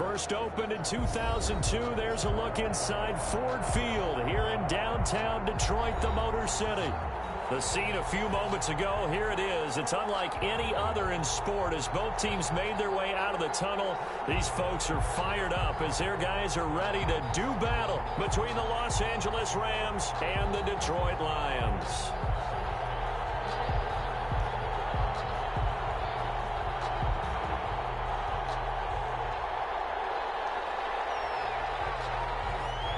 First opened in 2002, there's a look inside Ford Field here in downtown Detroit, the Motor City. The scene a few moments ago, here it is. It's unlike any other in sport as both teams made their way out of the tunnel. These folks are fired up as their guys are ready to do battle between the Los Angeles Rams and the Detroit Lions.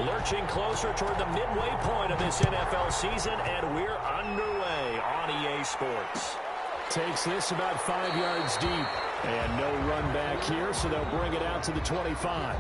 Lurching closer toward the midway point of this NFL season, and we're underway on EA Sports. Takes this about 5 yards deep. And no run back here, so they'll bring it out to the 25.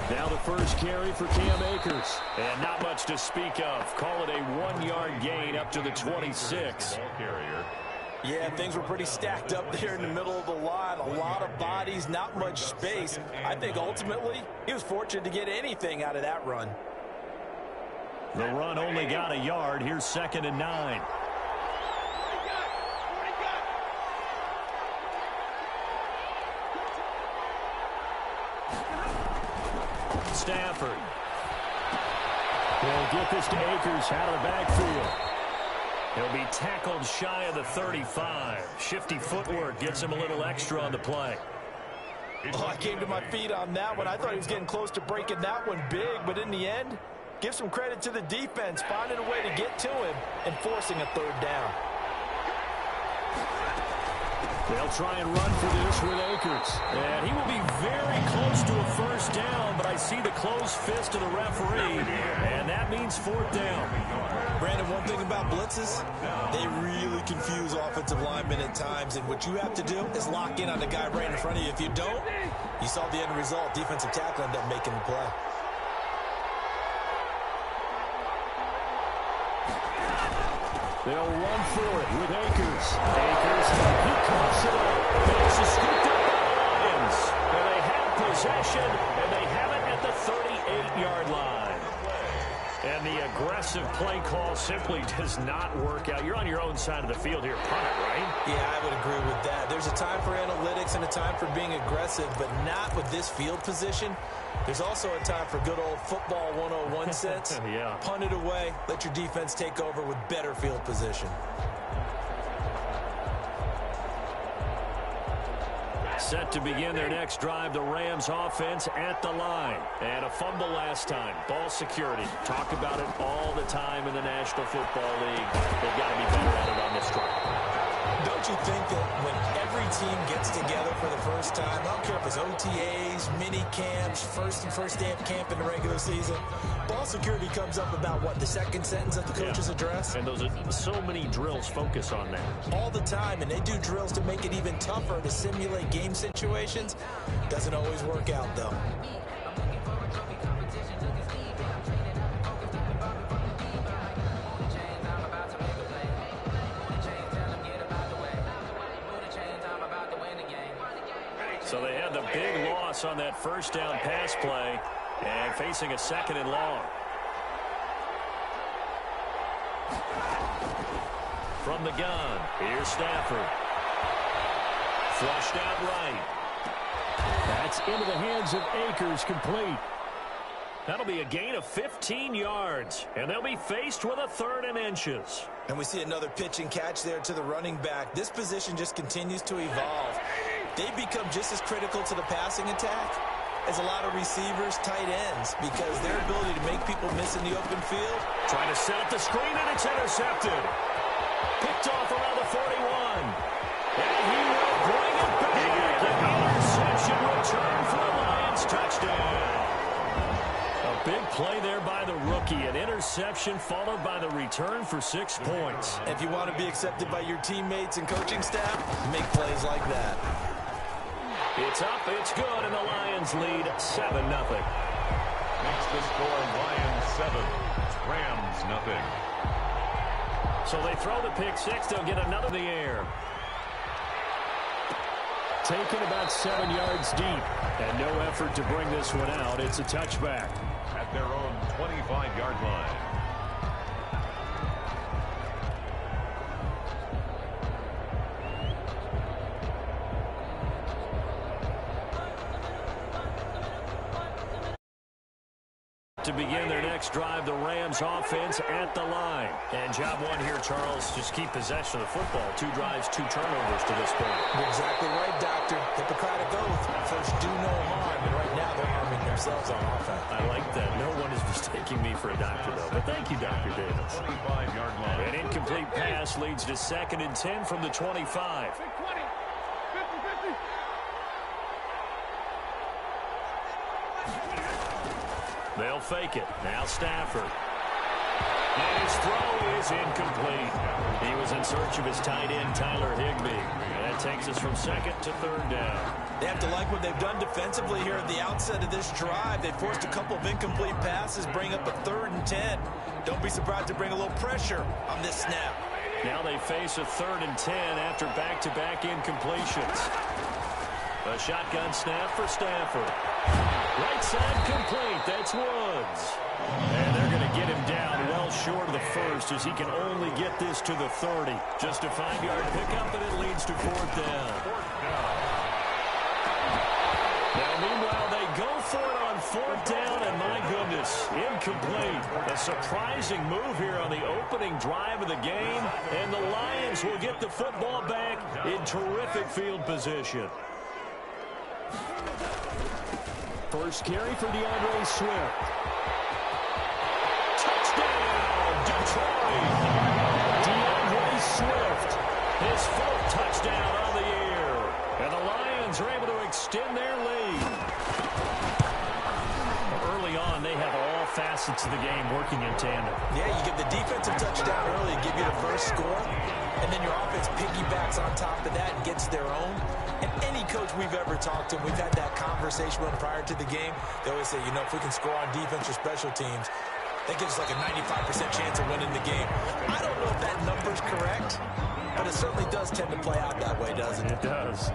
Now the first carry for Cam Akers. And not much to speak of. Call it a 1-yard gain up to the 26. Yeah, things were pretty stacked up there in the middle of the line. A lot of bodies, not much space. I think ultimately he was fortunate to get anything out of that run. The run only got a yard. Here's 2nd and 9. Stafford. They'll get this to Akers out of the backfield. He'll be tackled shy of the 35. Shifty footwork gets him a little extra on the play. Oh, I came to my feet on that one. I thought he was getting close to breaking that one big, but in the end, give some credit to the defense, finding a way to get to him and forcing a 3rd down. They'll try and run for this with Akers. And he will be very close to a 1st down, but I see the closed fist of the referee, and that means 4th down. Brandon, one thing about blitzes, they really confuse offensive linemen at times, and what you have to do is lock in on the guy right in front of you. If you don't, you saw the end result. Defensive tackle ended up making the play. They'll run for it with Akers. Akers, he coughs it up. This is scooped up by the Lions. And they have possession, and they have it at the 38-yard line. And the aggressive play call simply does not work out. You're on your own side of the field here, punt it, right? Yeah, I would agree with that. There's a time for analytics and a time for being aggressive, but not with this field position. There's also a time for good old football 101 sense. Yeah. Punt it away. Let your defense take over with better field position. Set to begin their next drive, the Rams offense at the line. And a fumble last time. Ball security. Talk about it all the time in the National Football League. They've got to be better at it on this drive. Don't you think that when every team gets together for the first time, I don't care if it's OTAs, mini camps, first day of camp in the regular season, ball security comes up about, what, the 2nd sentence of the coach's address? And those are so many drills focus on that. All the time, and they do drills to make it even tougher to simulate game situations. Doesn't always work out, though. So they had the big loss on that 1st down pass play and facing a 2nd and long. From the gun, here's Stafford. Flushed out right. That's into the hands of Akers, complete. That'll be a gain of 15 yards, and they'll be faced with a 3rd and inches. And we see another pitch and catch there to the running back. This position just continues to evolve. They become just as critical to the passing attack as a lot of receivers, tight ends, because their ability to make people miss in the open field. Trying to set up the screen, and it's intercepted. Picked off around the 41. And he will bring it back. An interception return for the Lions touchdown. interception followed by the return for 6 points. If you want to be accepted by your teammates and coaching staff, make plays like that. It's up, it's good, and the Lions lead 7-0. Makes the score Lions 7, Rams nothing. So they throw the pick six. They'll get another in the air. Taken about 7 yards deep, and no effort to bring this one out. It's a touchback. At their own 25-yard line. To begin their next drive, the Rams offense at the line. And job one here, Charles, just keep possession of the football. 2 drives, 2 turnovers to this point. You're exactly right, Doctor. Hippocratic oath. First, do no harm. And right now, they're harming themselves on offense. I like that. No one is mistaking me for a doctor, though. But thank you, Dr. Davis. 25-yard line. An incomplete pass leads to 2nd and 10 from the 25. They'll fake it. Now Stafford. And his throw is incomplete. He was in search of his tight end, Tyler Higbee. And that takes us from 2nd to 3rd down. They have to like what they've done defensively here at the outset of this drive. They forced a couple of incomplete passes, bring up a 3rd and 10. Don't be surprised to bring a little pressure on this snap. Now they face a 3rd and 10 after back-to-back incompletions. A shotgun snap for Stafford. Right side complete. That's Woods. And they're going to get him down well short of the first as he can only get this to the 30. Just a 5-yard pickup, and it leads to 4th down. Now, meanwhile, they go for it on 4th down, and my goodness, incomplete. A surprising move here on the opening drive of the game, and the Lions will get the football back in terrific field position. First carry for DeAndre Swift. Touchdown, Detroit! DeAndre Swift, his 4th touchdown on the year. And the Lions are able to extend their lead. Early on, they have all facets of the game working in tandem. Yeah, you get the defensive touchdown early, give you the first score, and then your offense piggybacks on top of that and gets their own. And any coach we've ever talked to, we've had that conversation with them prior to the game. They always say, you know, if we can score on defense or special teams, that gives us like a 95% chance of winning the game. I don't know if that number's correct, but it certainly does tend to play out that way, doesn't it? It does.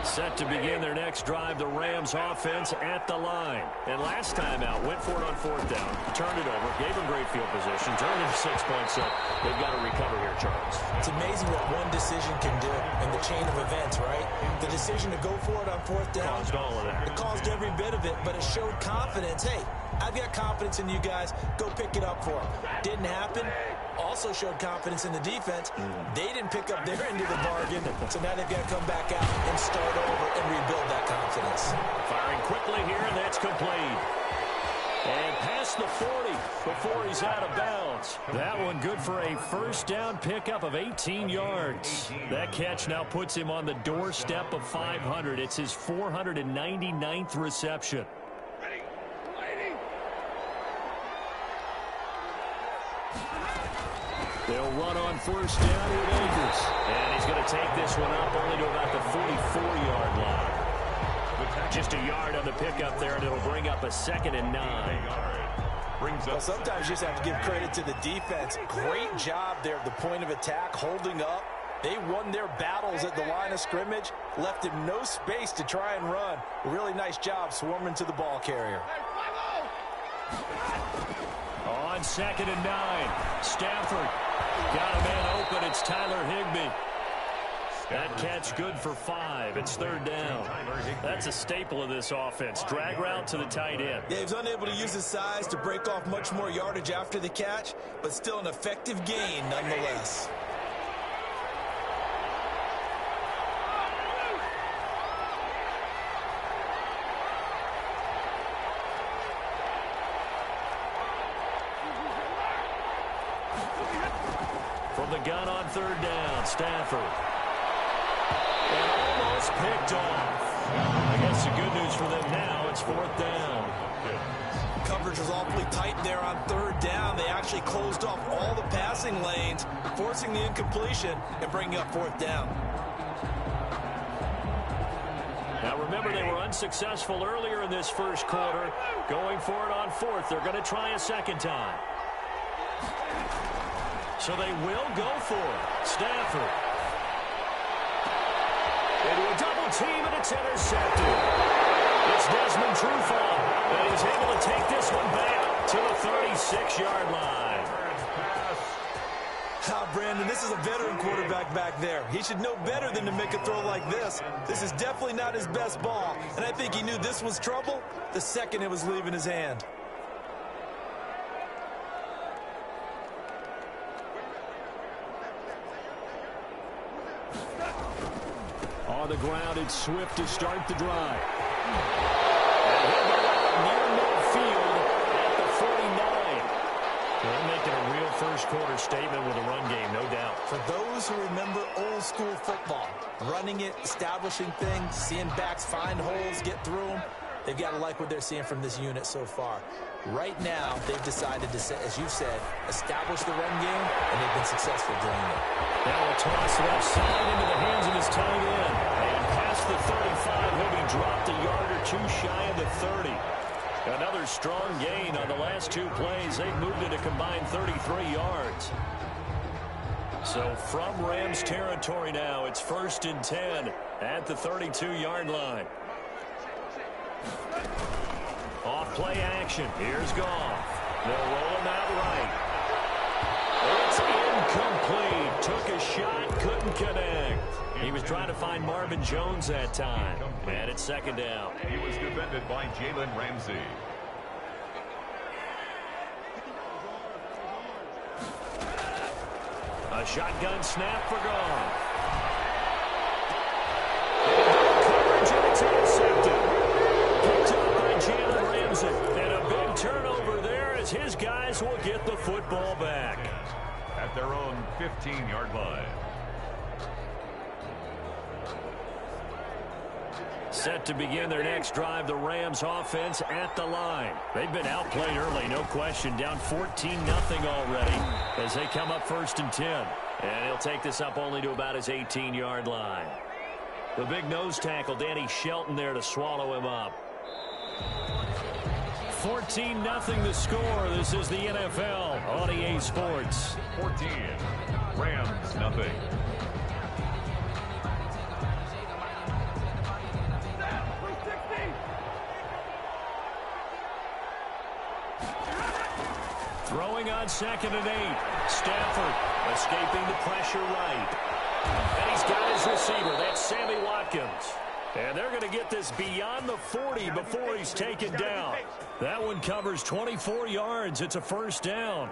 Set to begin their next drive, the Rams offense at the line. And last time out, went for it on 4th down, turned it over, gave them great field position, turned it to 6 points, so they've got to recover here, Charles. It's amazing what one decision can do in the chain of events, right? The decision to go for it on 4th down. Caused all of that. It caused every bit of it, but it showed confidence. Hey, I've got confidence in you guys. Go pick it up for them. Didn't happen. Also showed confidence in the defense. They didn't pick up their end of the bargain, so now they've got to come back out and start over and rebuild that confidence. Firing quickly here, and that's complete. And past the 40 before he's out of bounds. That one good for a 1st down pickup of 18 yards. That catch now puts him on the doorstep of 500. It's his 499th reception. They'll run on 1st down with Akers. And he's going to take this one up only to about the 44-yard line. Just a yard on the pickup there, and it'll bring up a 2nd and 9. Well, sometimes you just have to give credit to the defense. Great job there at the point of attack, holding up. They won their battles at the line of scrimmage, left him no space to try and run. A really nice job swarming to the ball carrier. On 2nd and 9, Stafford got a man open. It's Tyler Higbee. That catch good for 5. It's 3rd down. That's a staple of this offense. Drag route to the tight end. Yeah, he was unable to use his size to break off much more yardage after the catch, but still an effective gain nonetheless. From the gun on 3rd down, Stafford. And almost picked off. I guess the good news for them now, it's 4th down. Coverage was awfully tight there on 3rd down. They actually closed off all the passing lanes, forcing the incompletion and bringing up 4th down. Now remember, they were unsuccessful earlier in this first quarter. Going for it on 4th. They're going to try a second time. So they will go for it. Stafford. Into a double team, and it's intercepted. It's Desmond Trufant, and he's able to take this one back to the 36-yard line. Brandon, this is a veteran quarterback back there. He should know better than to make a throw like this. This is definitely not his best ball, and I think he knew this was trouble the second it was leaving his hand. On the ground, it's Swift to start the drive. And he'll go out near midfield at the 49. They're making a real first-quarter statement with a run game, no doubt. For those who remember old-school football, running it, establishing things, seeing backs find holes, get through them, they've got to like what they're seeing from this unit so far. Right now, they've decided to, as you said, establish the run game, and they've been successful doing it. Now a toss left side into the hands of his tight end. And past the 35, he'll be dropped a yard or two shy of the 30. Another strong gain on the last 2 plays. They've moved it a combined 33 yards. So from Rams territory now, it's 1st and 10 at the 32-yard line. Off play action. Here's Goff. They'll roll him out right. It's incomplete. Took a shot, couldn't connect. He was trying to find Marvin Jones that time. And it's 2nd down. He was defended by Jalen Ramsey. A shotgun snap for Goff. Coverage, and it's intercepted. Picked up by Jalen Ramsey. And a big turnover there as his guys will get the football back. At their own 15-yard line. Set to begin their next drive, the Rams offense at the line. They've been outplayed early, no question. Down 14-0 already as they come up 1st and 10. And he'll take this up only to about his 18-yard line. The big nose tackle, Danny Shelton, there to swallow him up. 14-0 the score. This is the NFL on EA Sports. 14. Rams, nothing. Throwing on 2nd and 8. Stafford escaping the pressure right. And he's got his receiver. That's Sammy Watkins. And they're going to get this beyond the 40 before he's taken down. That one covers 24 yards. It's a 1st down.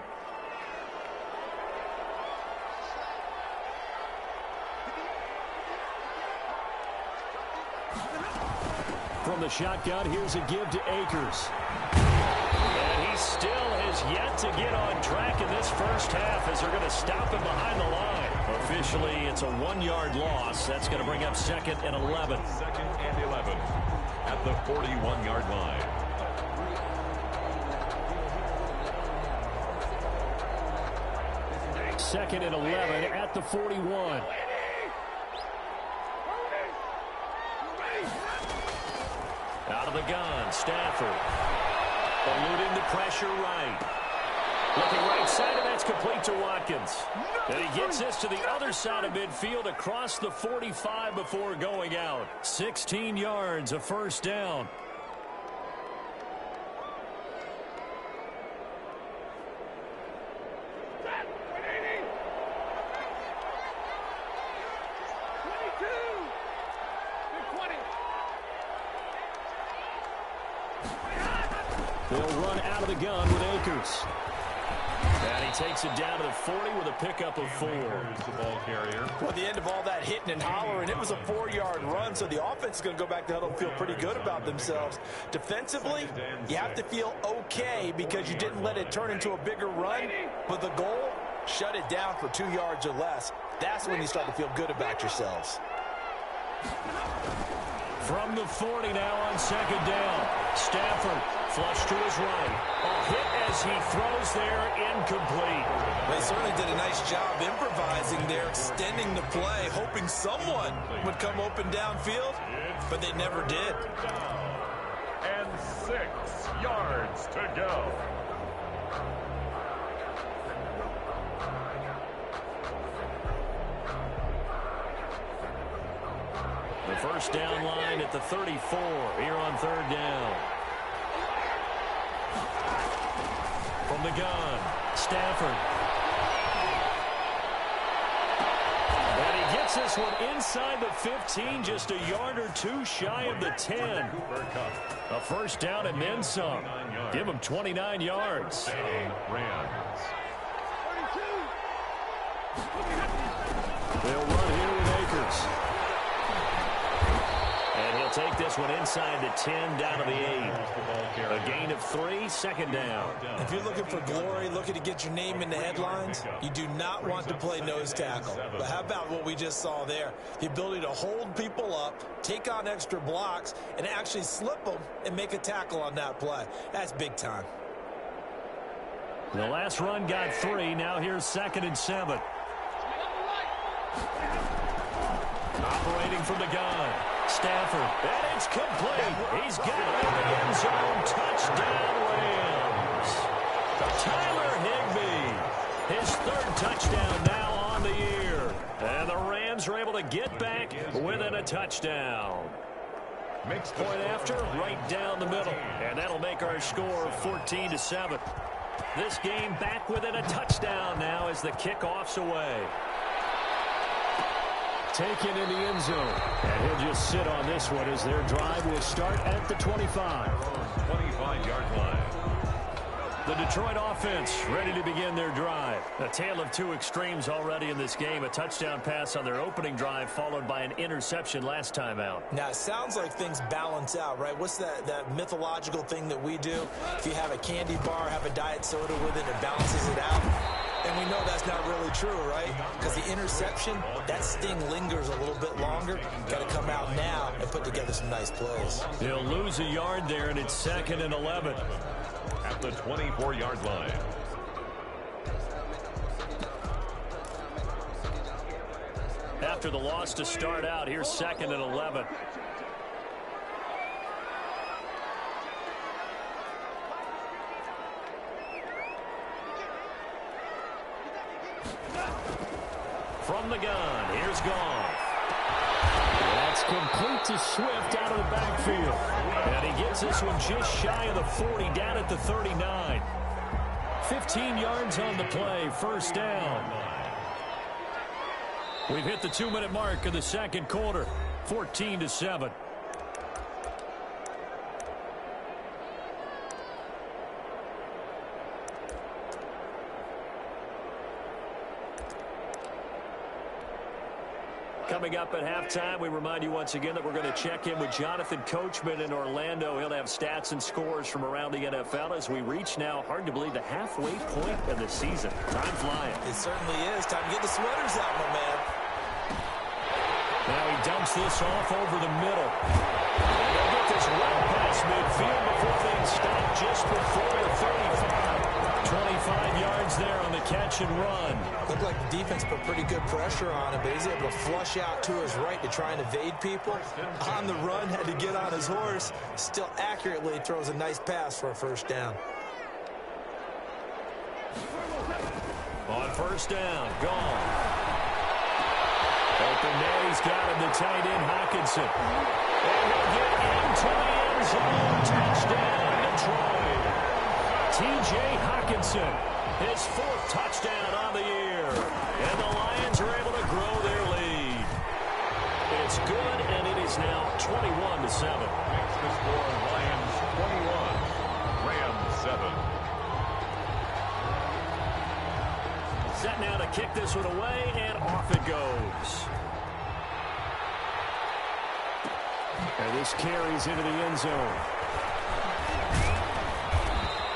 From the shotgun, here's a give to Akers. And he still has yet to get on track in this first half as they're going to stop him behind the line. Officially, it's a 1-yard loss. That's going to bring up 2nd and 11. 2nd and 11 at the 41-yard line. Second and 11 at the 41. Out of the gun, Stafford. Eluding the pressure right. Looking right side, and that's complete to Watkins. And he gets this to the other side of midfield across the 45 before going out. 16 yards, a 1st down. They'll run out of the gun with Akers. And he takes it down to the 40 with a pickup of 4. The ball carrier. Well, at the end of all that hitting and hollering, it was a 4-yard run, so the offense is going to go back to huddle and feel pretty good about themselves. Defensively, you have to feel okay because you didn't let it turn into a bigger run, but the goal, shut it down for 2 yards or less. That's when you start to feel good about yourselves. From the 40 now on second down. Stafford flush to his right. A hit as he throws there, incomplete. They certainly did a nice job improvising there, extending the play, hoping someone would come open downfield, but they never did. And 6 yards to go. The first down line at the 34 here on third down. From the gun, Stafford. And he gets this one inside the 15, just a yard or two shy of the 10. A first down and then some. Give him 29 yards. They'll run here with Akers. And he'll take this one inside the 10, down to the 8. A gain of 3, second down. If you're looking for glory, looking to get your name in the headlines, you do not want to play nose tackle. But how about what we just saw there? The ability to hold people up, take on extra blocks, and actually slip them and make a tackle on that play. That's big time. The last run got 3. Now here's 2nd and 7. Operating from the gun. Stafford, and it's complete. He's got it in the end zone. Touchdown, Rams. Tyler Higbee, his 3rd touchdown now on the year. And the Rams are able to get back within a touchdown. Point after, right down the middle. And that'll make our score 14-7. This game back within a touchdown now as the kickoff's away. Taken in the end zone. And he'll just sit on this one as their drive will start at the 25. 25-yard line. The Detroit offense ready to begin their drive. A tale of 2 extremes already in this game. A touchdown pass on their opening drive followed by an interception last time out. Now, it sounds like things balance out, right? What's that mythological thing that we do? If you have a candy bar, have a diet soda with it, it balances it out. And we know that's not really true, right? Because the interception, that sting lingers a little bit longer. Got to come out now and put together some nice plays. They'll lose a yard there, and it's 2nd and 11. At the 24-yard line. After the loss to start out, here's 2nd and 11. From the gun, here's Goff. That's complete to Swift out of the backfield. And he gets this one just shy of the 40, down at the 39. 15 yards on the play, first down. We've hit the 2-minute mark of the second quarter, 14-7. Coming up at halftime, we remind you once again that we're going to check in with Jonathan Coachman in Orlando. He'll have stats and scores from around the NFL as we reach now, hard to believe, the halfway point of the season. Time flying. It certainly is. Time to get the sweaters out, my man. Now he dumps this off over the middle. And they'll get this well past midfield before they stop just before the 35. 25 yards there on the catch and run. Looked like the defense put pretty good pressure on him, but he's able to flush out to his right to try and evade people. On the run, had to get on his horse. Still accurately throws a nice pass for a first down. On first down, gone. Open there, he's got him, the tight end, Hockenson. And he'll get into the end zone. Touchdown, Detroit. T.J. Hockenson, his 4th touchdown on the year. And the Lions are able to grow their lead. It's good, and it is now 21-7. Makes the score Lions 21, Rams 7. Set now to kick this one away, and off it goes. And this carries into the end zone.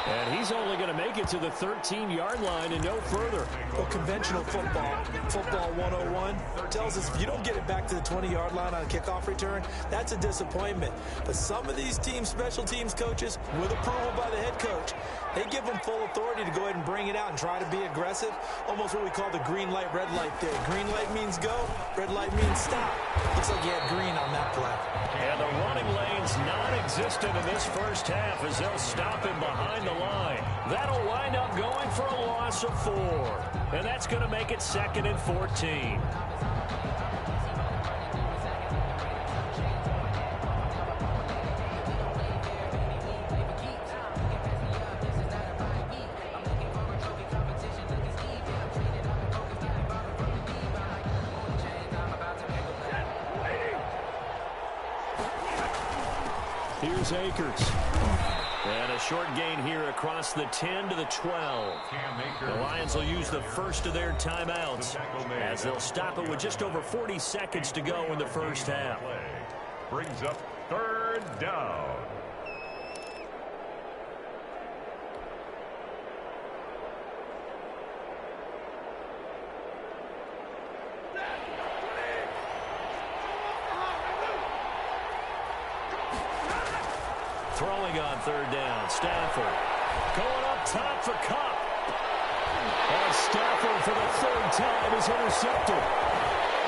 And And he's only going to make it to the 13-yard line and no further. Well, conventional football 101, tells us if you don't get it back to the 20-yard line on a kickoff return, that's a disappointment. But some of these teams, special teams coaches, with approval by the head coach, they give them full authority to go ahead and bring it out and try to be aggressive. Almost what we call the green light, red light there. Green light means go, red light means stop. Looks like he had green on that play. And the running lane's non-existent in this first half as they'll stop him behind the line. That'll wind up going for a loss of 4. And that's going to make it 2nd and 14. Here's Akers. And a short gain here across the 10 to the 12. The Lions will use the first of their timeouts as they'll stop it with just over 40 seconds to go in the first half. Brings up 3rd down. Throwing on 3rd down, Stafford. Going up top for Cup. And Stafford for the 3rd time is intercepted.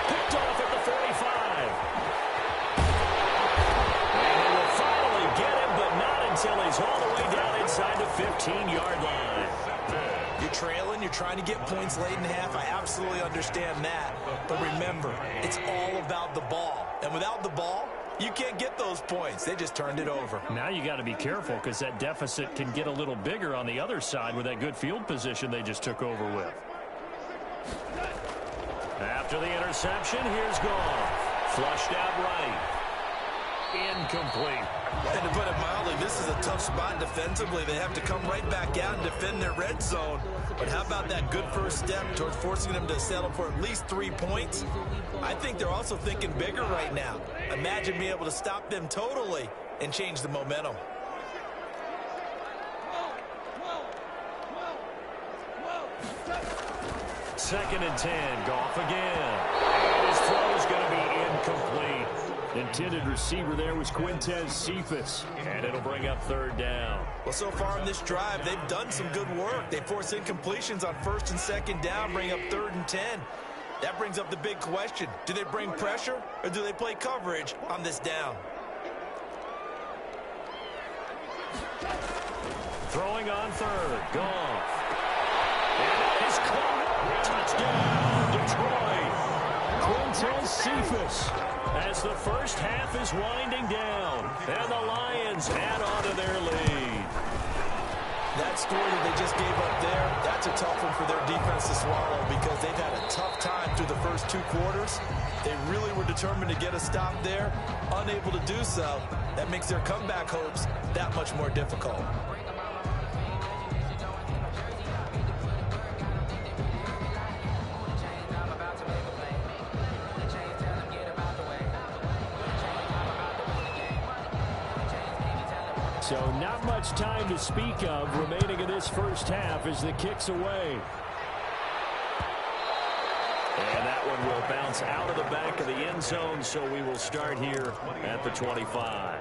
Picked off at the 45. And they will finally get him, but not until he's all the way down inside the 15-yard line. You're trailing, you're trying to get points late in half. I absolutely understand that. But remember, it's all about the ball. And without the ball, you can't get those points. They just turned it over. Now you got to be careful because that deficit can get a little bigger on the other side with that good field position they just took over with. After the interception, here's Goff. Flushed out right. Incomplete. And to put it mildly, this is a tough spot defensively. They have to come right back out and defend their red zone. But how about that good first step towards forcing them to settle for at least 3 points? I think they're also thinking bigger right now. Imagine being able to stop them totally and change the momentum. Second and 10. Goff again. And his throw is going to be incomplete. Intended receiver there was Quintez Cephas. And it'll bring up 3rd down. Well, so far in this drive, they've done some good work. They force incompletions on 1st and 2nd down, bring up 3rd and 10. That brings up the big question. Do they bring pressure or do they play coverage on this down? Throwing on 3rd. Goff. And that is caught. Touchdown, Detroit. Quintez Cephas. As the first half is winding down, and the Lions add on to their lead. That score that they just gave up there, that's a tough one for their defense to swallow because they've had a tough time through the first 2 quarters. They really were determined to get a stop there, unable to do so. That makes their comeback hopes that much more difficult. So not much time to speak of remaining in this first half as the kick's away. And that one will bounce out of the back of the end zone, so we will start here at the 25.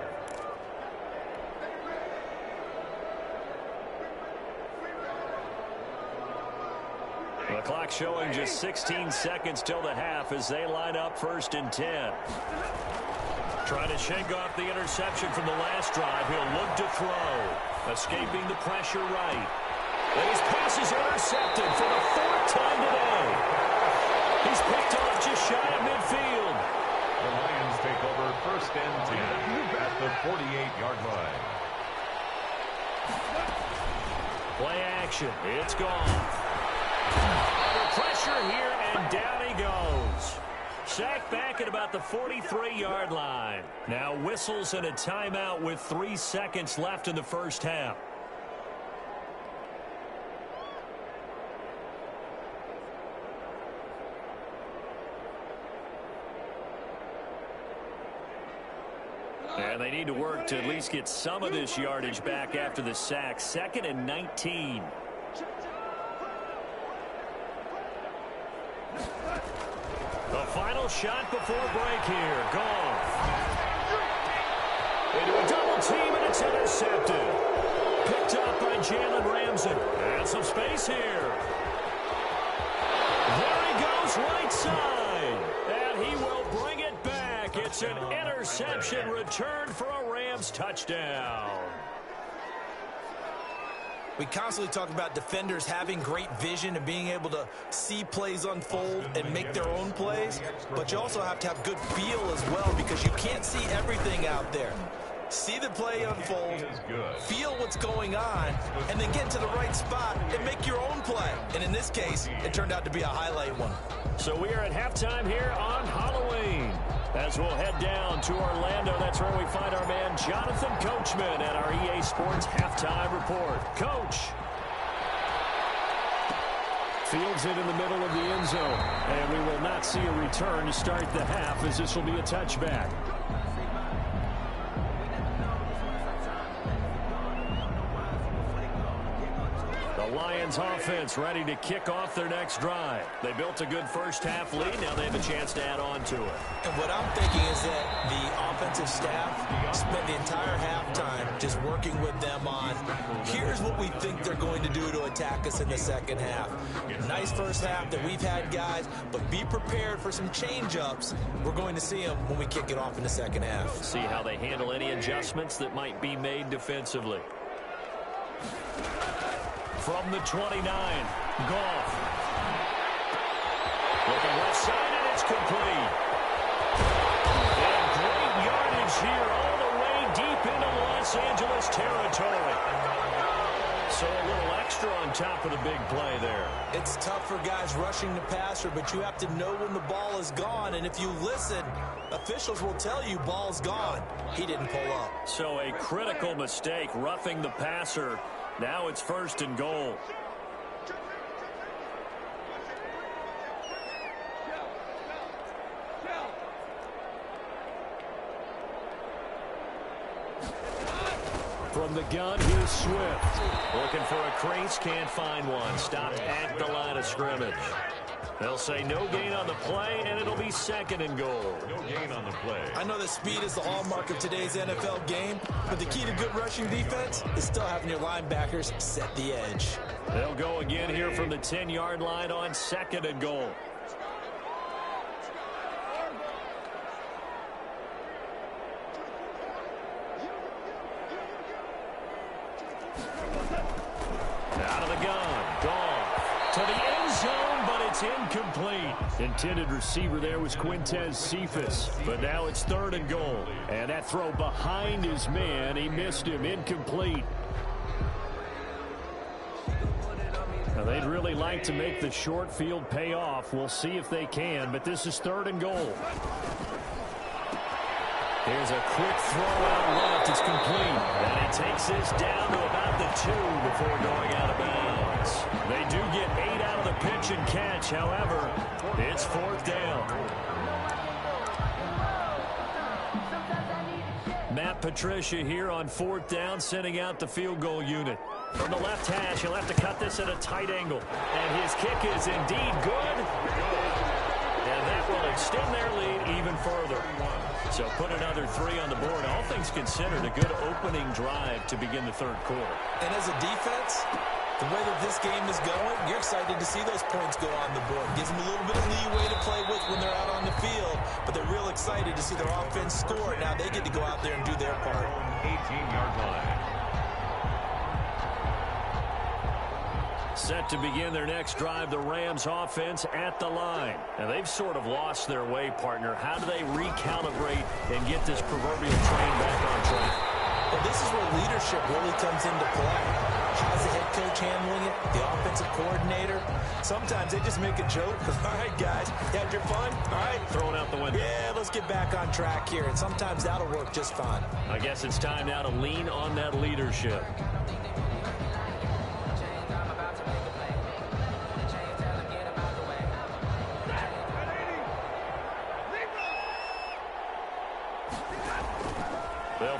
The clock showing just 16 seconds till the half as they line up 1st and 10. Trying to shake off the interception from the last drive. He'll look to throw. Escaping the pressure right. And his pass is intercepted for the 4th time today. He's picked off just shy of midfield. The Lions take over 1st and 10 at the 48-yard line. Play action. It's gone. Under pressure here, and down he goes. Sacked back at about the 43-yard line. Now whistles and a timeout with 3 seconds left in the first half. And they need to work to at least get some of this yardage back after the sack. 2nd and 19. The final shot before break here. Goff. Into a double team, and it's intercepted. Picked up by Jalen Ramsey. And some space here. There he goes, right side. And he will bring it back. It's an interception return for a Rams touchdown. We constantly talk about defenders having great vision and being able to see plays unfold and make their own plays, but you also have to have good feel as well because you can't see everything out there. See the play unfold, feel what's going on, and then get to the right spot and make your own play. And in this case, it turned out to be a highlight one. So we are at halftime here on Halloween. As we'll head down to Orlando, that's where we find our man Jonathan Coachman at our EA Sports Halftime Report. Coach. Fields it in the middle of the end zone. And we will not see a return to start the half as this will be a touchback. The Lions offense ready to kick off their next drive. They built a good first half lead. Now they have a chance to add on to it. And what I'm thinking is that the offensive staff spent the entire halftime just working with them on, here's what we think they're going to do to attack us in the second half. Nice first half that we've had, guys, but be prepared for some change-ups. We're going to see them when we kick it off in the second half. See how they handle any adjustments that might be made defensively. From the 29, Goff. Looking left side, and it's complete. And great yardage here all the way deep into Los Angeles territory. So a little extra on top of the big play there. It's tough for guys rushing the passer, but you have to know when the ball is gone. And if you listen, officials will tell you ball's gone. He didn't pull up. So a critical mistake, roughing the passer. Now it's 1st and goal. From the gun, here's Swift. Looking for a crease, can't find one. Stopped at the line of scrimmage. They'll say no gain on the play, and it'll be 2nd and goal. No gain on the play. I know that speed is the hallmark of today's NFL game, but the key to good rushing defense is still having your linebackers set the edge. They'll go again here from the 10-yard line on 2nd and goal. Out of the gun, Goff to the end zone, but it's incomplete. Intended receiver there was Quintez Cephas, but now it's 3rd and goal. And that throw behind his man, he missed him, incomplete. Now they'd really like to make the short field pay off. We'll see if they can, but this is 3rd and goal. Here's a quick throw out left. It's complete. And it takes this down to about the 2 before going out of bounds. They do get 8 out of the pitch and catch. However, it's 4th down. Matt Patricia here on 4th down, sending out the field goal unit. From the left hash, he'll have to cut this at a tight angle. And his kick is indeed good. And that will extend their lead even further. So put another 3 on the board. All things considered, a good opening drive to begin the 3rd quarter. And as a defense, the way that this game is going, you're excited to see those points go on the board. Gives them a little bit of leeway to play with when they're out on the field, but they're real excited to see their offense score. Now they get to go out there and do their part. 18-yard line. Set to begin their next drive, the Rams offense at the line. And they've sort of lost their way, partner. How do they recalibrate and get this proverbial train back on track? Well, this is where leadership really comes into play. How's the head coach handling it? The offensive coordinator? Sometimes they just make a joke. All right, guys, you had your fun? All right. Throwing out the window. Yeah, let's get back on track here. And sometimes that'll work just fine. I guess it's time now to lean on that leadership.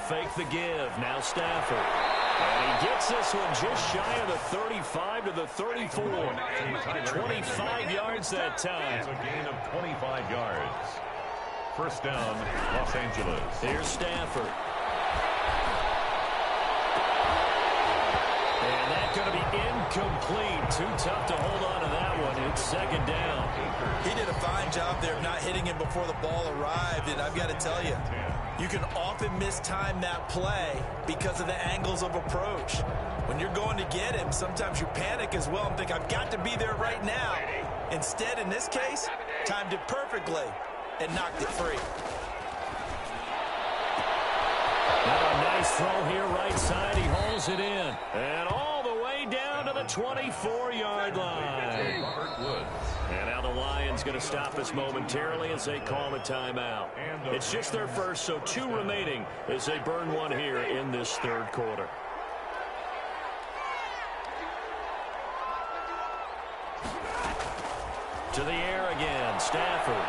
fake the give. Now Stafford. And he gets this one just shy of the 35 to the 34. 25 yards that time. It's a gain of 25 yards. First down, Los Angeles. Here's Stafford. And that's going to be incomplete. Too tough to hold on to that one. It's second down. He did a fine job there of not hitting him before the ball arrived, and I've got to tell you, you can often mistime that play because of the angles of approach. When you're going to get him, sometimes you panic as well and think, I've got to be there right now. Instead, in this case, timed it perfectly and knocked it free. Now a nice throw here right side. He hauls it in. And all the way down to the 24-yard line. And now the Lions going to stop us momentarily as they call a timeout. It's just their first, so 2 remaining as they burn one here in this third quarter. To the air again, Stafford.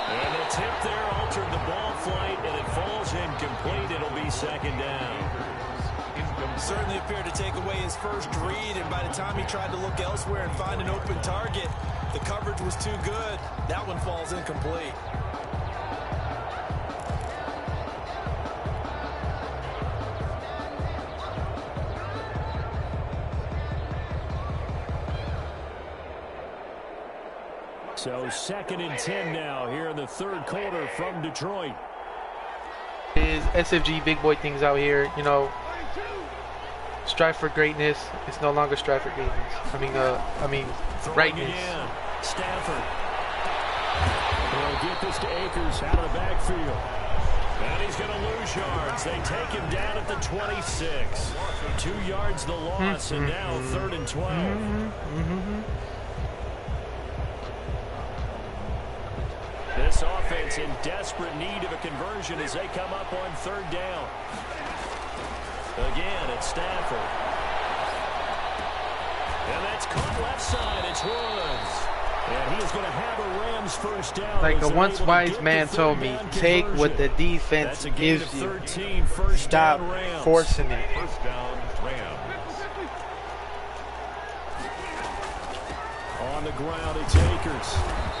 And the tip there altered the ball flight, and it falls incomplete. It'll be second down. Certainly appeared to take away his first read, and by the time he tried to look elsewhere and find an open target, the coverage was too good. That one falls incomplete. So second and 10 now here in the third quarter from Detroit. Is SFG big boy things out here, you know, strive for greatness. It's no longer strive for greatness. I mean rightness. Again. Stafford. He'll get this to Akers out of the backfield. And he's going to lose yards. They take him down at the 26. 2 yards the loss, and now third and 12. This offense in desperate need of a conversion as they come up on third down. Again, it's Stafford. And that's caught left side. It's Woods. And he is going to have a Rams first down. Like a once wise man told me, take what the defense gives you. Stop forcing it. First down, Rams. On the ground, it's Akers.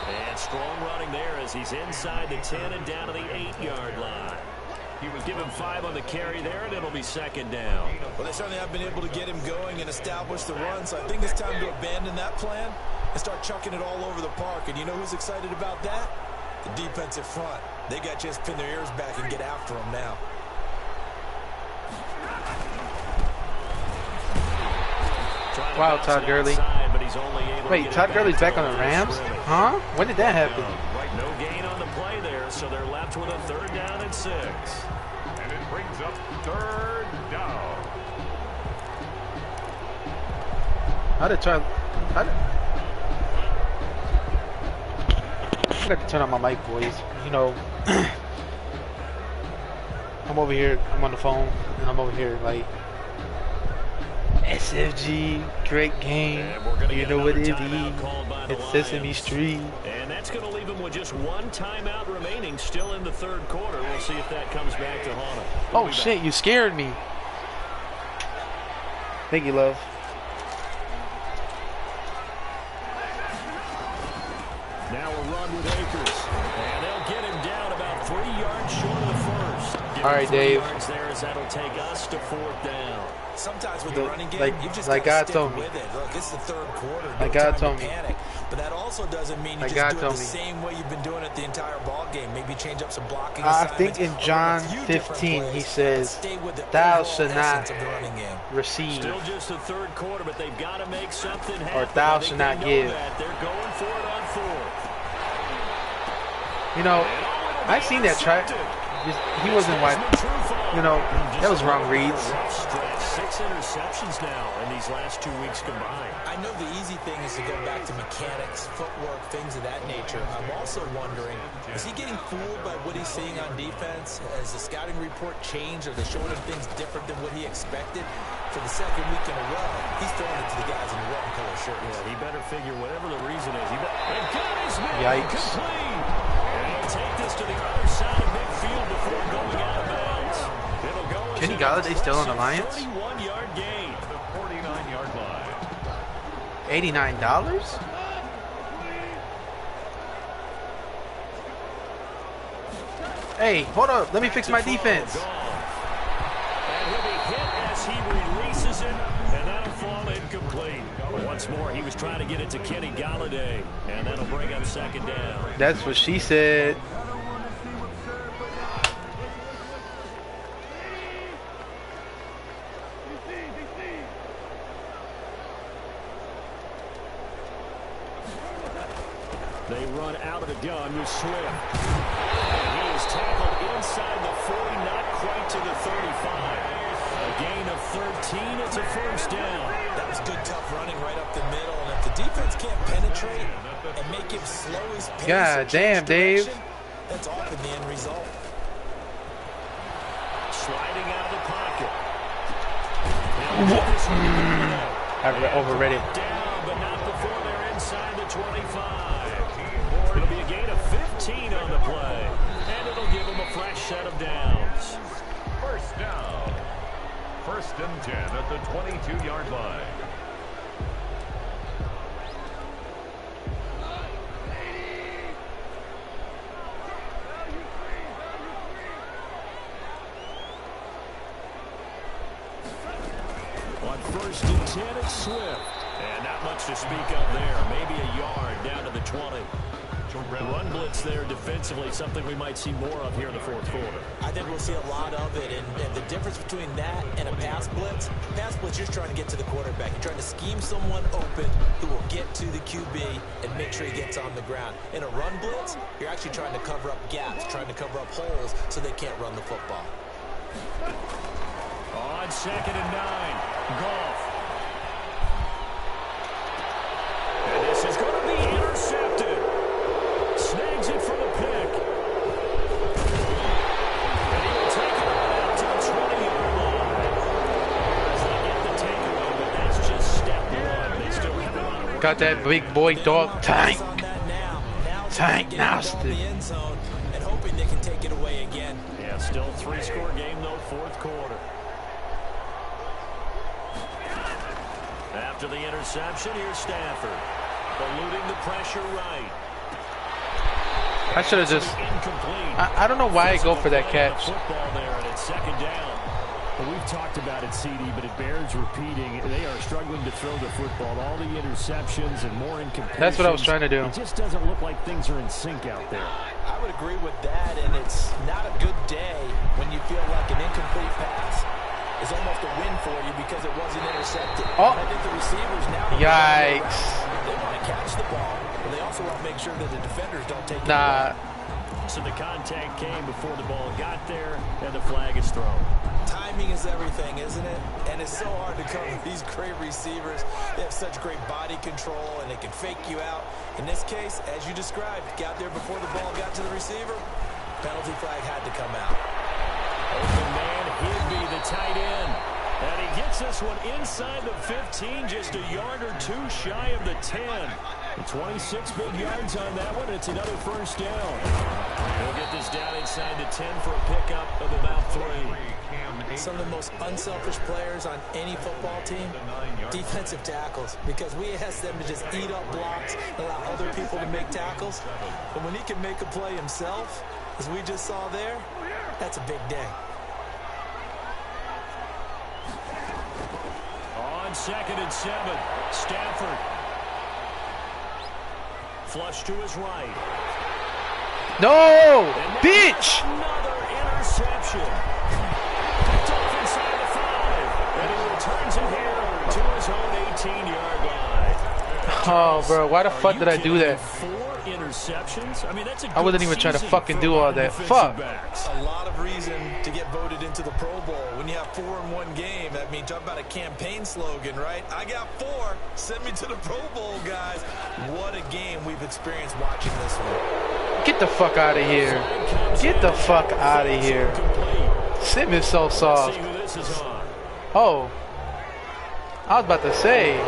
And strong running there as he's inside the 10 and down to the 8-yard line. He was given 5 on the carry there, and it'll be second down. Well, they certainly have been able to get him going and establish the run, so I think it's time to abandon that plan and start chucking it all over the park. And you know who's excited about that? The defensive front. They got to just pin their ears back and get after him now. Wow, Todd Gurley. Wait, Todd Gurley's back on the Rams? Huh? When did that happen? No gain on the play there, so they're left with a third down and 6. And it brings up third down. I got to turn on my mic, boys. You know, I'm over here, I'm on the phone, and I'm over here like, SFG, great game. You know what it is. It's Sesame Street. And that's going to leave him with just 1 timeout remaining, still in the third quarter. We'll see if that comes back to haunt him. Oh, shit, you scared me. Thank you, love. Now a run with Akers. And they'll get him down about 3 yards short of the first. All right, Dave. Yards there as that'll take us to fourth down. Sometimes with the running game, like, you've just like got to God stick told me. with it. Look, it's the third quarter. No Like God time told to me. panic. But that also doesn't mean you Like just God do it told the me. same way you've been doing it the entire ball game. Maybe change up some blocking I assignments. think in or John a few 15 different he plays, says, stay with the thou overall shalt essence not of the running game. receive, Still just the third quarter, but they've got to make something happen. or thou I think shalt they not know give. that. They're going for it on fourth. You know, I seen that track. He wasn't like, you know, that was wrong reads. 6 interceptions now in these last 2 weeks combined. I know the easy thing is to go back to mechanics, footwork, things of that nature. I'm also wondering, is he getting fooled by what he's seeing on defense? Has the scouting report changed? Are they showing him things different than what he expected? For the second week in a row, he's throwing it to the guys in the wrong color shirt. Yeah, he better figure whatever the reason is. And got his man Yikes. complete. And he'll take this to the other side of midfield before going out of bounds. Kenny Galladay still on the Lions? 31-yard gain. The 49-yard line. $89? Hey, hold up. Let me fix my defense. And he'll be hit as he releases it, and that'll fall incomplete. Once more, he was trying to get it to Kenny Galladay, and that'll bring up second down. That's what she said. They run out of the gun with Swift. And he is tackled inside the 40, not quite to the 35. A gain of 13, it's a first down. That was good, tough running right up the middle. And if the defense can't penetrate and make him slow his pace, God damn, Dave. That's often the end result. Sliding out of the pocket. I overread it. Down, but not before they're inside the 25. It'll be a gain of 15 on the play. And it'll give them a fresh set of downs. First down. First and 10 at the 22-yard line. On first and 10, it's Swift. And not much to speak of there. Maybe a yard down to the 20. Run blitz there defensively, something we might see more of here in the fourth quarter. I think we'll see a lot of it, and the difference between that and a pass blitz, you're trying to get to the quarterback. You're trying to scheme someone open who will get to the QB and make sure he gets on the ground. In a run blitz, you're actually trying to cover up gaps, trying to cover up holes so they can't run the football. On second and 9, Goff. And this is going to be intercepted. Snags it for the pick. And he will take it out to the 20-yard line. They get the takeaway, but that's just step one. They still have a lot of work. Got that big boy dog tank. On that now. Tank In nasty. the end zone and hoping they can take it away again. Yeah, still 3-score game, though, fourth quarter. After the interception, here's Stafford. Eluding the pressure right. I should have just... I don't know why I go for that catch. Football there, and it's second down. Well, we've talked about it, CD, but it bears repeating. They are struggling to throw the football. All the interceptions and more incompletions. That's what I was trying to do. It just doesn't look like things are in sync out there. I would agree with that, and it's not a good day when you feel like an incomplete pass is almost a win for you because it wasn't intercepted. Oh. I think the receivers now... Yikes. They want to catch the ball, but they also want to make sure that the defenders don't take it Nah. away. So the contact came before the ball got there, and the flag is thrown. Timing is everything, isn't it? And it's so hard to cover these great receivers. They have such great body control, and they can fake you out. In this case, as you described, got there before the ball got to the receiver. Penalty flag had to come out. Open man, Higby, the tight end. And he gets this one inside the 15, just a yard or two shy of the 10. 26 big yards on that one. It's another first down. He'll get this down inside the 10 for a pickup of about 3. Some of the most unselfish players on any football team, defensive tackles, because we ask them to just eat up blocks, allow other people to make tackles. But when he can make a play himself, as we just saw there, that's a big day. On second and 7, Stafford. Flush to his right. No! Bitch! Another interception. Picked off inside the 5. And he returns it here to his own 18-yard line. Oh, bro, why the fuck did I do that? 4 interceptions? I mean, that's a I wasn't good even trying to season fucking for do all that. defensive Fuck. backs. A lot of reason to get voted into the Pro Bowl. When you have 4 in one game, I mean, talk about a campaign slogan, right? I got 4. Send me to the Pro Bowl, guys. What a game we've experienced watching this one. Get the fuck out of here. Get the fuck out of here. Sim is so soft. See who this is on. Oh. I was about to say.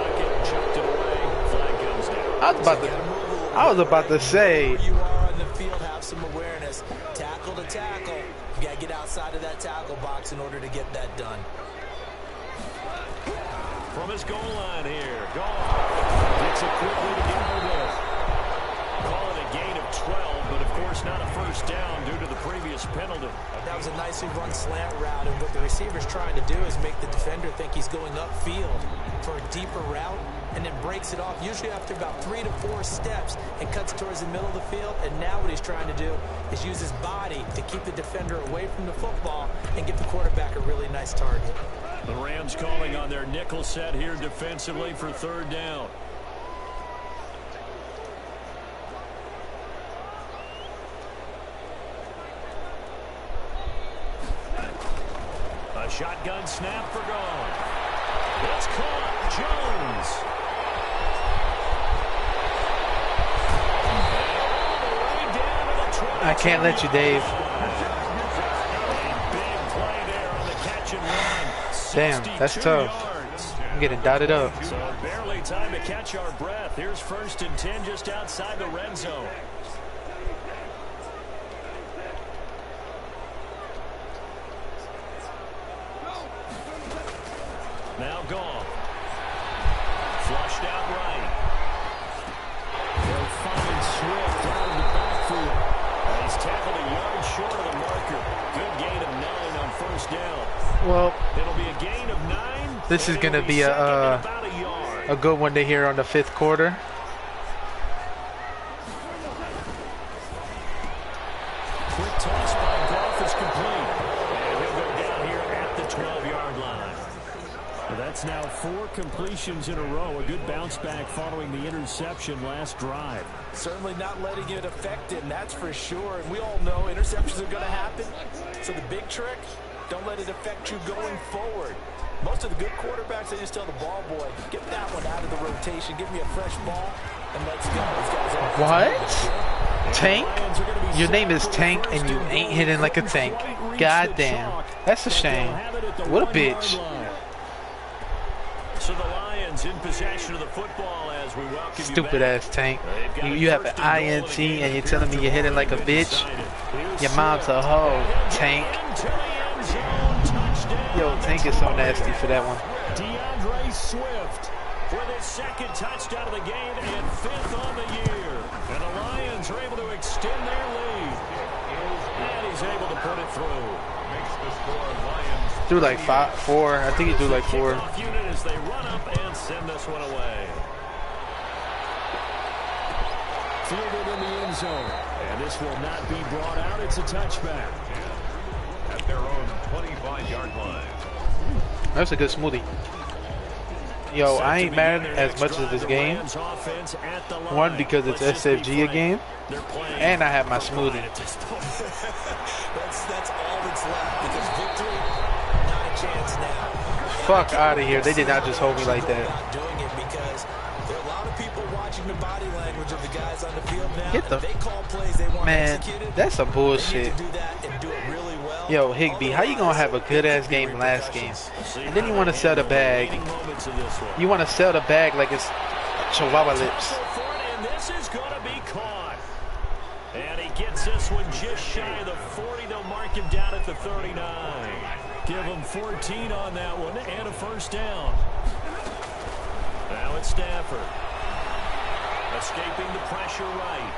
Chucked it away. Flag comes down. I was about to say. You are on the field, have some awareness. Tackle to tackle. You got to get outside of that tackle box in order to get that done. From his goal line here. Goff gets it quickly to get hold of. Call it a gain of 12, but of course not a first down due to the previous penalty. That was a nicely run slant route, and what the receiver's trying to do is make the defender think he's going upfield for a deeper route, and then breaks it off, usually after about 3 to 4 steps, and cuts towards the middle of the field. And now what he's trying to do is use his body to keep the defender away from the football and give the quarterback a really nice target. The Rams calling on their nickel set here defensively for third down. A shotgun snap for Goff. It's caught. Jones. I can't let you, Dave. Damn, that's tough. I'm getting dotted up. So barely time to catch our breath. Here's 1st and 10 just outside the red zone. Now Goff. Flushed out right. They'll find Swift out of the backfield. And he's tackled a yard short of the marker. Good gain of 9 on first down. Well, it'll be a gain of 9. This is going to be a good one to hear on the 5th quarter. Quick toss by Goff is complete. And he'll go down here at the 12-yard line. Well, that's now 4 completions in a row. A good bounce back following the interception last drive. Certainly not letting it affect him, that's for sure. And we all know interceptions are going to happen. So the big trick, don't let it affect you going forward. Most of the good quarterbacks, they just tell the ball boy, get that one out of the rotation, give me a fresh ball, and let's go. What? Tank? Your name is Tank, and you ain't hitting like a tank. Goddamn. That's a shame. What a bitch. So the Lions in possession of the football as we welcome Stupid ass Tank. You have an INT and you're telling me you're hitting like a bitch? Your mom's a hoe, Tank. Yo, Tank is so nasty for that one. DeAndre Swift for the 2nd touchdown of the game and 5th on the year. And the Lions are able to extend their lead. And he's able to put it through. Threw like 4. I think he threw like 4. Unit as they run up and send this one away. Fielded in the end zone. And this will not be brought out. It's a touchback. At their own 25-yard line. That's a good smoothie. Yo, I ain't mad as much as this game. One, because it's SFG again. And I have my smoothie. That's all that's left because victory, not a chance now. Fuck out of here. They did not just hold me like that. Not doing it because there are a lot of people watching the body language of the guys on the field now. Get the they call plays they want man, executed. that's some bullshit. They need to do that and do it really well. Yo, Higbee, how you gonna have a good ass game last game, and then you want to sell the bag? You want to sell the bag like it's Chihuahua lips. And this is going to be caught. And he gets this one just shy of the 40. They'll mark him down at the 39. Give him 14 on that one and a first down. Now it's Stafford. Escaping the pressure right.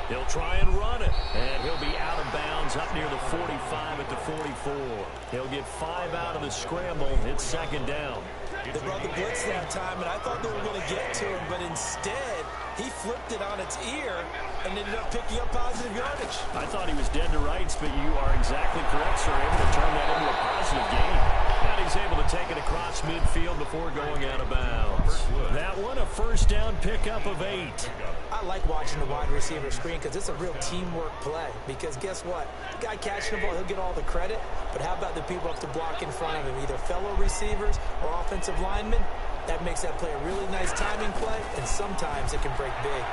He'll try and run it. And he'll be out of bounds up near the 45 at the 44. He'll get 5 out of the scramble. It's 2nd down. They brought the blitz that time, and I thought they were going to get to him, but instead, he flipped it on its ear and ended up picking up positive yardage. I thought he was dead to rights, but you are exactly correct, sir. Able to turn that into a positive gain. And he's able to take it across midfield before going out of bounds. That one, a first down pickup of 8. I like watching the wide receiver screen because it's a real teamwork play. Because guess what? The guy catching the ball, he'll get all the credit. But how about the people up to block in front of him? Either fellow receivers or offensive linemen. That makes that play a really nice timing play. And sometimes it can break big.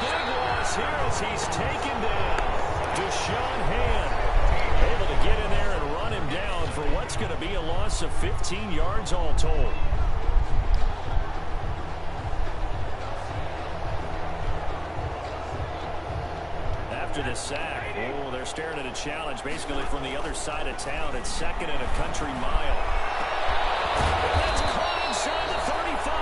Big loss here as he's taken down. Deshaun Hand able to get in there and run him down for what's going to be a loss of 15 yards all told. after the sack. Oh, they're staring at a challenge basically from the other side of town. It's 2nd and a country mile. That's caught inside the 35.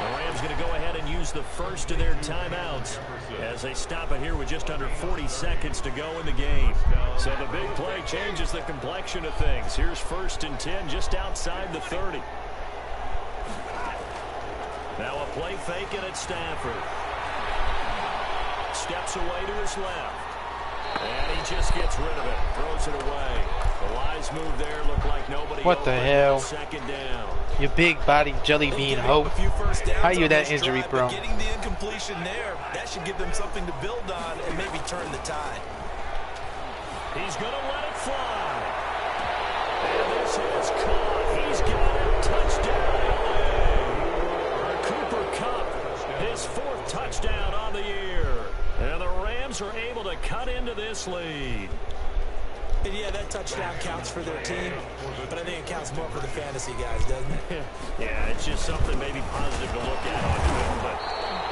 The Rams going to go ahead and use the first of their timeouts as they stop it here with just under 40 seconds to go in the game. So the big play changes the complexion of things. Here's 1st and 10 just outside the 30. Now a play fake and it's Stafford. Steps away to his left. And he just gets rid of it. Throws it away. The wise move there looked like nobody. What the hell? 2nd down. You big body jelly bean hoe. How you that injury prone? Getting the incompletion there, that should give them something to build on and maybe turn the tide. He's going to let it fly. And this is caught. He's got it. Touchdown, LA. Cooper Kupp, his 4th touchdown on the year. And the Rams are able to cut into this lead. And yeah, that touchdown counts for their team, but I think it counts more for the fantasy guys, doesn't it? Yeah, it's just something maybe positive to look at on film, but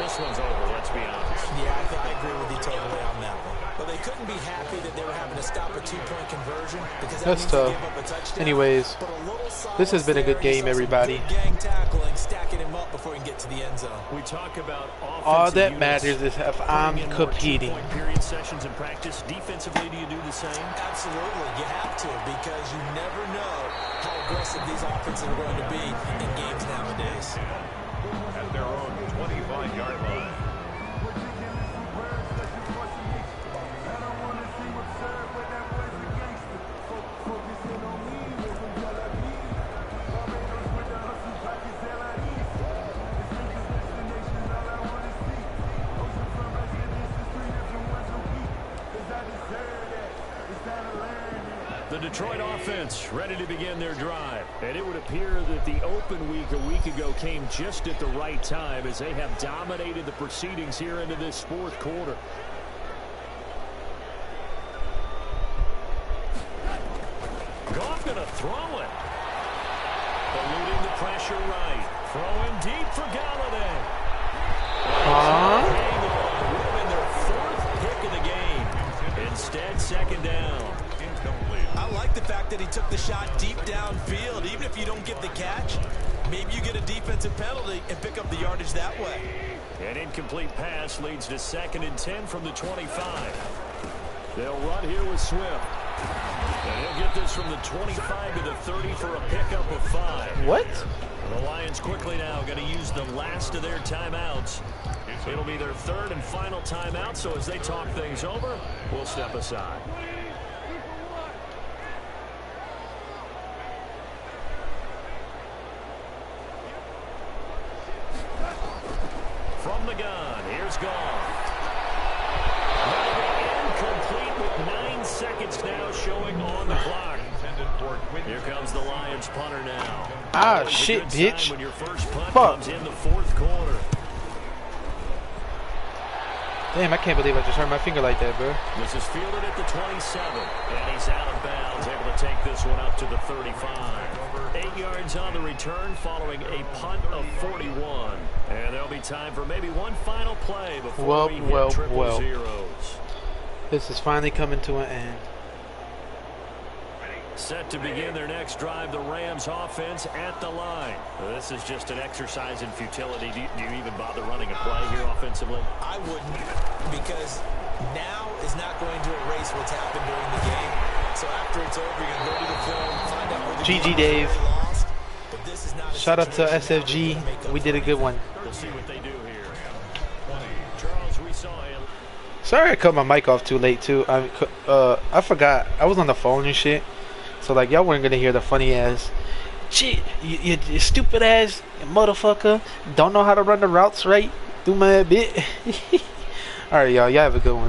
this one's over, let's be honest. Yeah, I agree with you totally on that one. But they couldn't be happy that they were having to stop a 2-point conversion because that's tough. Anyways, this has been a good game, everybody. Gang tackling, stacking him up before he can get to the end zone. We talk about all that matters is if I'm competing. Period sessions in practice. Defensively, do you do the same? Absolutely, you have to, because you never know how aggressive these offenses are going to be in games nowadays. At their own 25-yard line. The Detroit offense ready to begin their drive. And it would appear that the open week a week ago came just at the right time as they have dominated the proceedings here into this 4th quarter. Goff going to throw it. Eluding the pressure right. Throwing deep for Galladay. Would have been their 4th pick of the game. Instead, 2nd down. I like the fact that he took the shot deep downfield. Even if you don't get the catch, maybe you get a defensive penalty and pick up the yardage that way. An incomplete pass leads to 2nd and 10 from the 25. They'll run here with Swift. And he'll get this from the 25 to the 30 for a pickup of 5. What? The Lions quickly now going to use the last of their timeouts. It'll be their 3rd and final timeout, so as they talk things over, we'll step aside. From the gun, here's Goff. Incomplete with 9 seconds now showing on the clock. Here comes the Lions punter now. Ah, shit, bitch. When your first punt comes in the 4th quarter. Damn, I can't believe I just hurt my finger like that, bro. This is fielded at the 27, and he's out of bounds, able to take this one up to the 35. 8 yards on the return following a punt of 41. And there'll be time for maybe one final play before we hit triple zeros. This is finally coming to an end. Set to begin their next drive, the Rams offense at the line. This is just an exercise in futility. Do you even bother running a play here offensively? I wouldn't, because now is not going to erase what's happened during the game. So after it's over, you're going to go to the film, find out where the GG Dave. lost. But this is not Shout out to SFG. We did a good one. We'll see what they do here. Charles, we saw him. Sorry I cut my mic off too late too. I forgot. I was on the phone and shit. So like y'all weren't gonna hear the funny ass shit. You stupid ass motherfucker. Don't know how to run the routes right. Do my bit. Alright y'all have a good one.